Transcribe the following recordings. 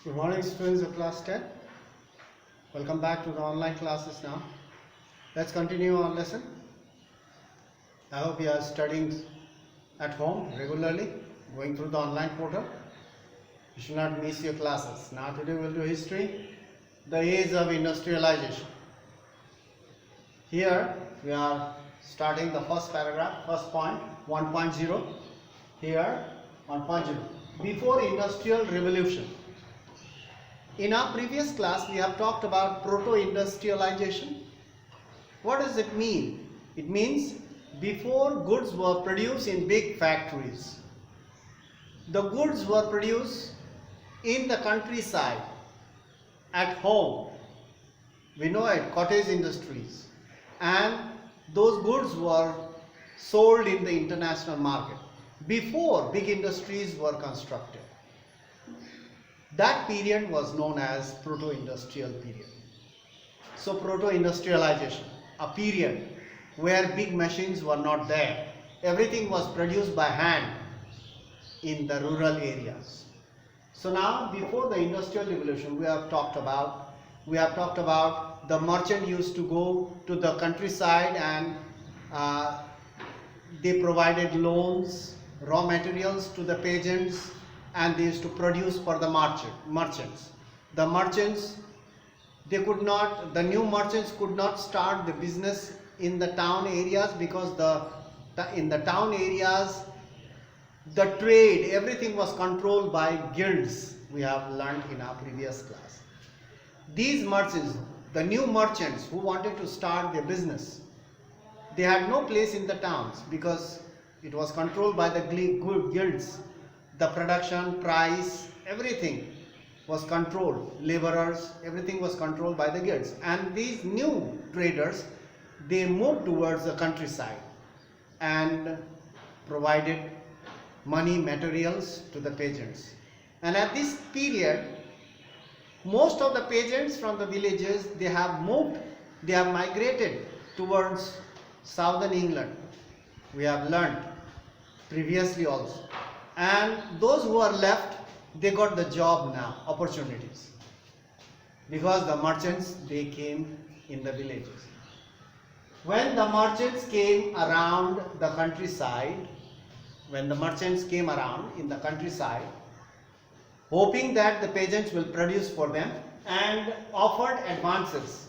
Good morning, students of class 10. Welcome back to the online classes now. Let's continue our lesson. I hope you are studying at home regularly, going through the online portal. You should not miss your classes. Now today we'll do history, the age of industrialization. Here we are starting the first paragraph, first point, 1.0. Here 1.0. Before industrial revolution. In our previous class, we have talked about proto-industrialization. What does it mean? It means before goods were produced in big factories. The goods were produced in the countryside, at home. We know it, cottage industries. And those goods were sold in the international market before big industries were constructed. That period was known as proto-industrial period. So proto-industrialization, a period where big machines were not there. Everything was produced by hand in the rural areas. So now before the industrial revolution we have talked about the merchant used to go to the countryside and they provided loans, raw materials to the peasants, and they used to produce for the merchants. The new merchants could not start the business in the town areas because in the town areas the trade, everything was controlled by guilds. We have learned in our previous class. These merchants, the new merchants who wanted to start their business, they had no place in the towns because it was controlled by the guilds. The production, price, everything was controlled. Laborers, everything was controlled by the guilds. And these new traders, they moved towards the countryside and provided money, materials to the peasants. And at this period, most of the peasants from the villages, they have migrated towards southern England. We have learned previously also. And those who are left, they got the job now, opportunities. Because the merchants, they came in the villages. When the merchants came around the countryside, hoping that the peasants will produce for them and offered advances.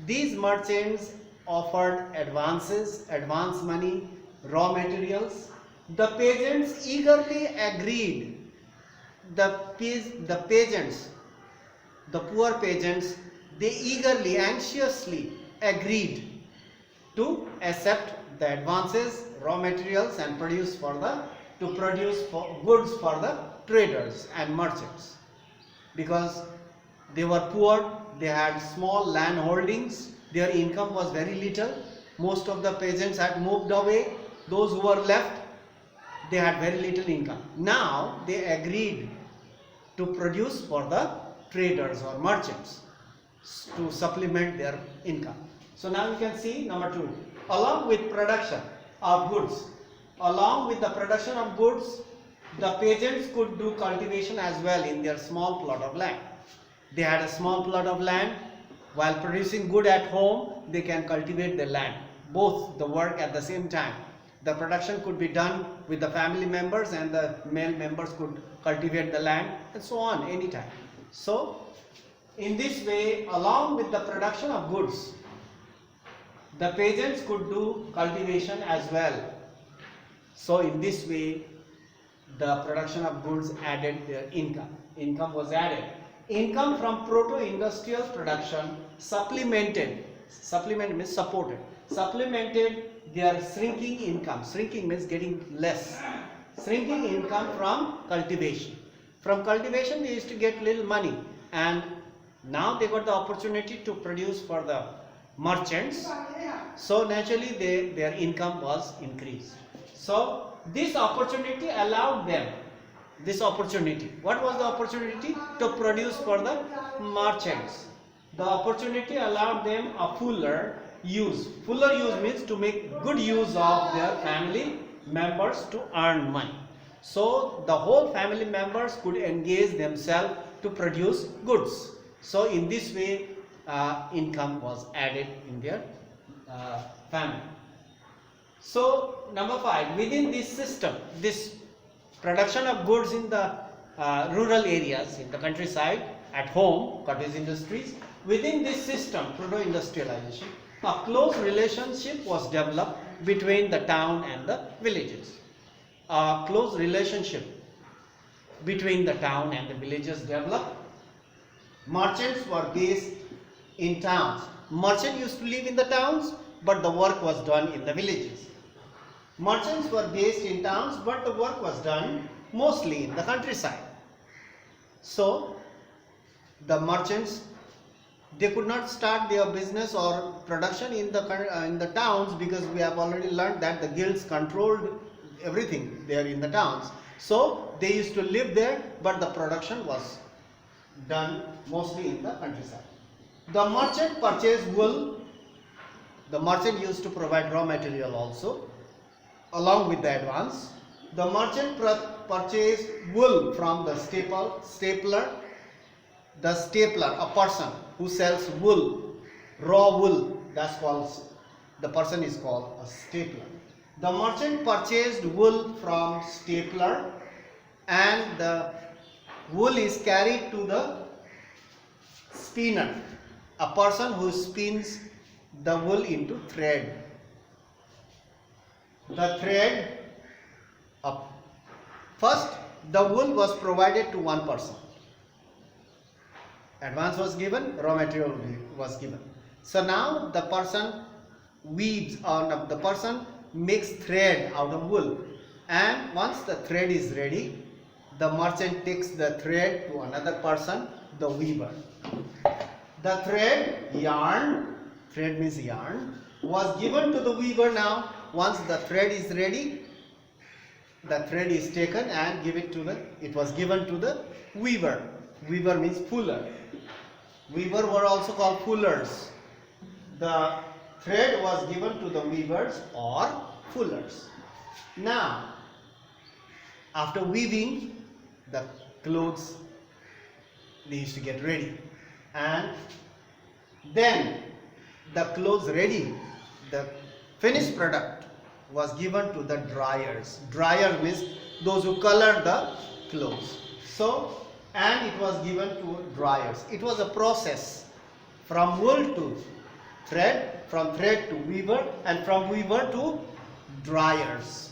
These merchants offered advances, advance money, raw materials. The peasants eagerly agreed. The poor peasants, they eagerly, anxiously agreed to accept the advances, raw materials, and produce goods for the traders and merchants. Because they were poor, they had small land holdings, their income was very little. Most of the peasants had moved away. Those who were left, they had very little income. Now they agreed to produce for the traders or merchants to supplement their income. So now you can see number 2. Along with the production of goods, the peasants could do cultivation as well in their small plot of land. They had a small plot of land. While producing good at home, they can cultivate the land. Both the work at the same time. The production could be done with the family members and the male members could cultivate the land and so on anytime. So, in this way, along with the production of goods, the peasants could do cultivation as well. So, in this way, the production of goods added their income. Income was added. Income from proto-industrial production supplemented their shrinking income. Shrinking means getting less. Shrinking income from cultivation. From cultivation they used to get little money, and now they got the opportunity to produce for the merchants. So naturally their income was increased. So this opportunity allowed them. What was the opportunity? To produce for the merchants. The opportunity allowed them a fuller use. Fuller use means to make good use of their family members to earn money. So the whole family members could engage themselves to produce goods. So in this way income was added in their family. So number 5, within this system, this production of goods in the rural areas, in the countryside, at home, cottage industries, within this system, proto-industrialization, a close relationship was developed between the town and the villages. A close relationship between the town and the villages developed. Merchants were based in towns. Merchants used to live in the towns, but the work was done in the villages. Merchants were based in towns, but the work was done mostly in the countryside. So the merchants, they could not start their business or production in the towns, because we have already learned that the guilds controlled everything there in the towns. So they used to live there, but the production was done mostly in the countryside. The merchant purchased wool. The merchant used to provide raw material also along with the advance. The merchant purchased wool from the stapler. The stapler, a person who sells wool, raw wool, that's called, the person is called a stapler. The merchant purchased wool from stapler, and the wool is carried to the spinner, a person who spins the wool into thread. The thread, first the wool was provided to one person. Advance was given, raw material was given. So now the person weaves, or the person makes thread out of wool, and once the thread is ready, the merchant takes the thread to another person, the weaver. The thread, yarn, thread means yarn, was given to the weaver. Now once the thread is ready, the thread is taken and it was given to the weaver. Weaver means fuller. Weaver were also called fullers. The thread was given to the weavers or fullers. Now, after weaving, the clothes, they used to get ready, and then the clothes ready, the finished product was given to the dryers. Dryer means those who color the clothes. So, and it was given to dryers. It was a process from wool to thread, from thread to weaver, and from weaver to dryers.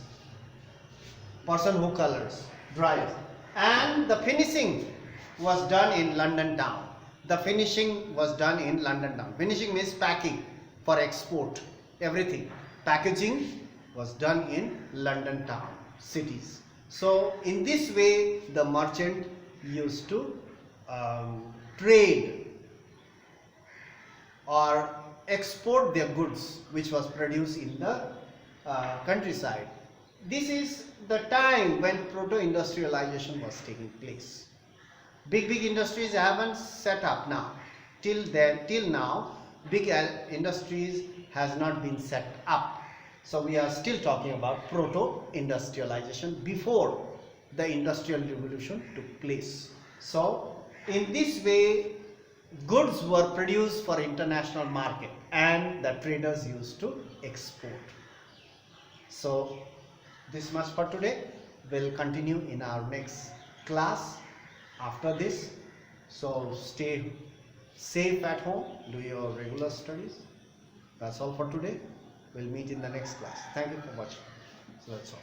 Person who colors, dryers. And the finishing was done in London town. The finishing was done in London town. Finishing means packing for export, everything. Packaging was done in London town, cities. So in this way, the merchant used to trade or export their goods which was produced in the countryside. This is the time when proto-industrialization was taking place. Big industries haven't set up now. Till now, big industries has not been set up. So we are still talking about proto-industrialization before the industrial revolution took place. So in this way, goods were produced for international market and the traders used to export. So this much for today. We'll continue in our next class after this. So stay safe at home, do your regular studies. That's all for today. We'll meet in the next class. Thank you for watching. So that's all.